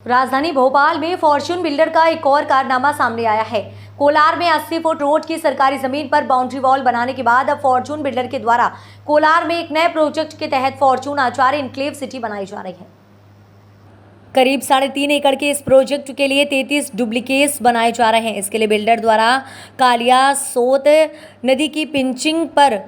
राजधानी भोपाल में Fortune builder का एक और कारनामा सामने आया है। कोलार में 80 फुट रोड की सरकारी जमीन पर बाउंड्री वॉल बनाने के बाद अब फॉर्च्यून बिल्डर के द्वारा कोलार में एक नए प्रोजेक्ट के तहत फॉर्च्यून आचार्य इनक्लेव सिटी बनाई जा रही है। करीब 3.5 एकड़ के इस प्रोजेक्ट के लिए 33 डुप्लीकेट्स बनाए जा रहे हैं। इसके लिए बिल्डर द्वारा कालिया सोत नदी की पिंचिंग पर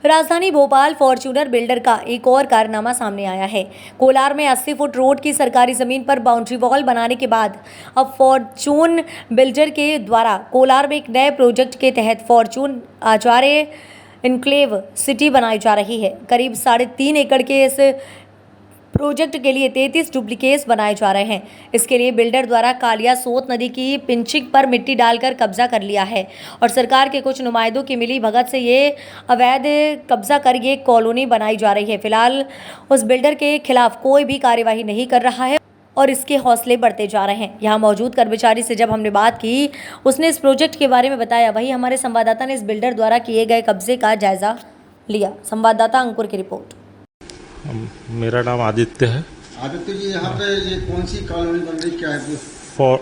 राजधानी भोपाल फॉर्च्यूनर बिल्डर का एक और कारनामा सामने आया है। कोलार में 80 फुट रोड की सरकारी जमीन पर बाउंड्री वॉल बनाने के बाद अब फॉर्च्यून बिल्डर के द्वारा कोलार में एक नए प्रोजेक्ट के तहत फॉर्च्यून आचार्य इनक्लेव सिटी बनाई जा रही है। करीब 3.5 एकड़ के इस प्रोजेक्ट के लिए 33 डुप्लीकेट्स बनाए जा रहे हैं। इसके लिए बिल्डर द्वारा कालिया सोत नदी की पिंचिंग पर मिट्टी डालकर कब्जा कर लिया है और सरकार के कुछ नुमाइंदों की मिली भगत से ये अवैध कब्जा कर ये कॉलोनी बनाई जा रही है। फिलहाल उस बिल्डर के खिलाफ कोई भी कार्यवाही नहीं कर रहा है और इसके हौसले बढ़ते जा रहे हैं। यहाँ मौजूद कर्मचारी से जब हमने बात की, उसने इस प्रोजेक्ट के बारे में बताया। वहीं हमारे संवाददाता ने इस बिल्डर द्वारा किए गए कब्जे का जायजा लिया। संवाददाता अंकुर की रिपोर्ट। मेरा नाम आदित्य है। आदित्य जी, यहाँ पे ये कौन सी कॉलोनी बन रही, क्या है?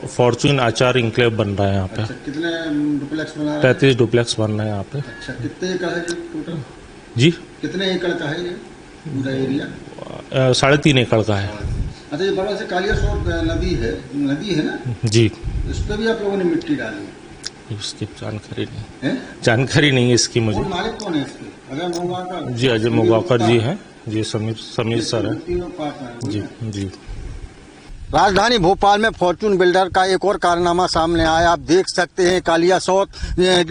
फॉर्च्यून आचार्य इनक्लेव बन रहा है यहाँ पे। अच्छा, कितने डुप्लेक्स बना रहे हैं? 33 डुप्लेक्स बन रहे हैं यहाँ पे। अच्छा, कितने एकड़ है ये टोटल? जी, कितने एकड़ का है ये पूरा एरिया? 3.5 एकड़ का है। अच्छा, ये बड़ा से कालिया सोत नदी है ना जी। इस पे भी आप लोगों ने मिट्टी डाली? इसकी जानकारी नहीं है? जानकारी नहीं है इसकी मुझे। मालिक कौन है इसके? अजय मोगाकर जी, अजय मोगाकर जी हैं। जी, समीर सर है। तीनों पार्टनर जी जी। राजधानी भोपाल में फॉर्च्यून बिल्डर का एक और कारनामा सामने आया। आप देख सकते हैं कालिया सोत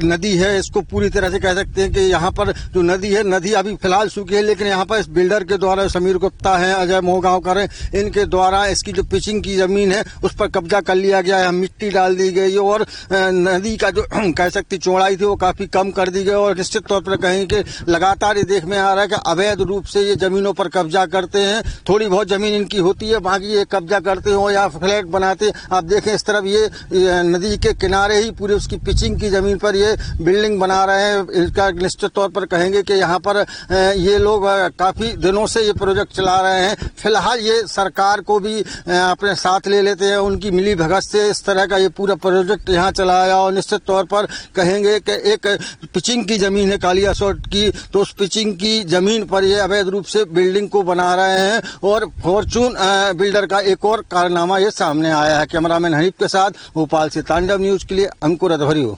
नदी है, इसको पूरी तरह से कह सकते हैं कि यहाँ पर जो नदी है, नदी अभी फिलहाल सूखी है, लेकिन यहाँ पर इस बिल्डर के द्वारा समीर गुप्ता है, अजय मोहगांवकर है, इनके द्वारा इसकी जो पिचिंग की जमीन है उस पर कब्जा कर लिया गया है। मिट्टी डाल दी गई और नदी का जो कह सकती चौड़ाई थी वो काफी कम कर दी गई और निश्चित तौर पर कहें कि लगातार ये देखने में आ रहा है कि अवैध रूप से ये जमीनों पर कब्जा करते हैं। थोड़ी बहुत जमीन इनकी होती है, बाकी ये कब्जा करते हो या फ्लैट बनाते। आप देखें इस तरफ ये नदी के किनारे ही पूरी उसकी पिचिंग की जमीन पर ये बिल्डिंग बना रहे हैं। इसका निश्चित तौर पर कहेंगे कि यहाँ पर ये लोग काफी दिनों से ये प्रोजेक्ट चला रहे हैं। फिलहाल ये सरकार को भी अपने साथ ले लेते हैं, उनकी मिली भगत से इस तरह का ये पूरा प्रोजेक्ट यहाँ चलाया और निश्चित तौर पर कहेंगे कि एक पिचिंग की जमीन है कालिया सोत की, तो उस पिचिंग की जमीन पर ये अवैध रूप से बिल्डिंग को बना रहे हैं और फॉर्च्यून बिल्डर का एक और कारनामा ये सामने आया है। कैमरामैन हनीफ के साथ भोपाल से तांडव न्यूज के लिए अंकुर अधवरी हो।